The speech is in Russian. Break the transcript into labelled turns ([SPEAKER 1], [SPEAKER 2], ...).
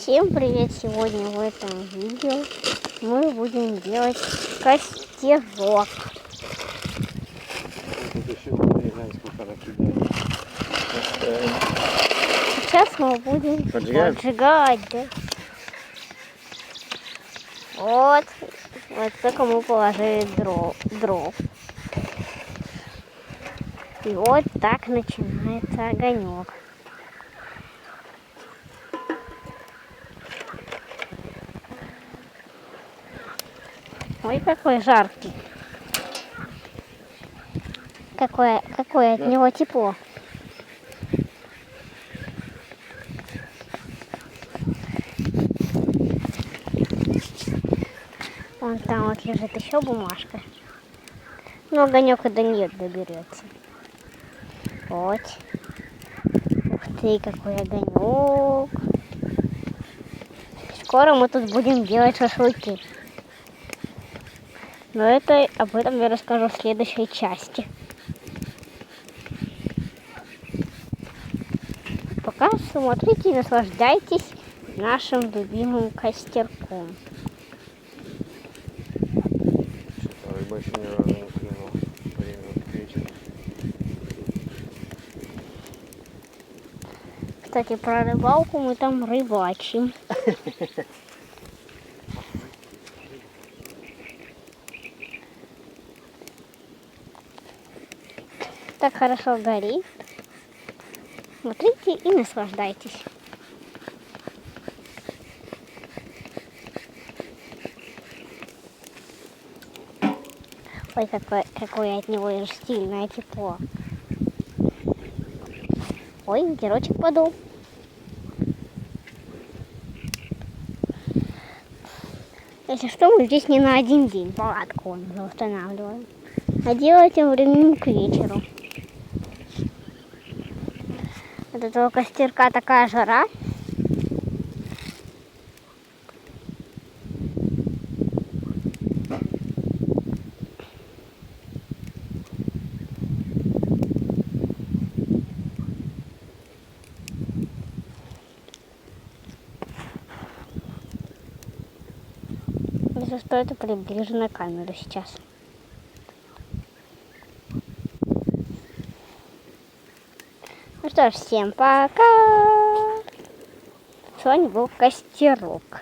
[SPEAKER 1] Всем привет! Сегодня в этом видео мы будем делать костерок. Сейчас мы будем поджигать, да? Вот только мы положили дров. И вот так начинается огонек. Ой, какой жаркий. Какое от него тепло. Вон там вот лежит еще бумажка. Но огонек и до нее доберется. Вот. Ух ты, какой огонек. Скоро мы тут будем делать шашлыки. Но об этом я расскажу в следующей части. Пока смотрите и наслаждайтесь нашим любимым костерком.
[SPEAKER 2] Больше ни разу не клюнул.
[SPEAKER 1] Кстати, про рыбалку мы там рыбачим. Так хорошо горит. Смотрите и наслаждайтесь. Ой, какое от него стильное тепло. Ой, ветерочек подул. Если что, мы здесь не на один день палатку устанавливаем, а делаем временем к вечеру. От этого костерка такая жара. Если что, это приближу на камеру сейчас. Ну что ж, всем пока! С вами был Костерок.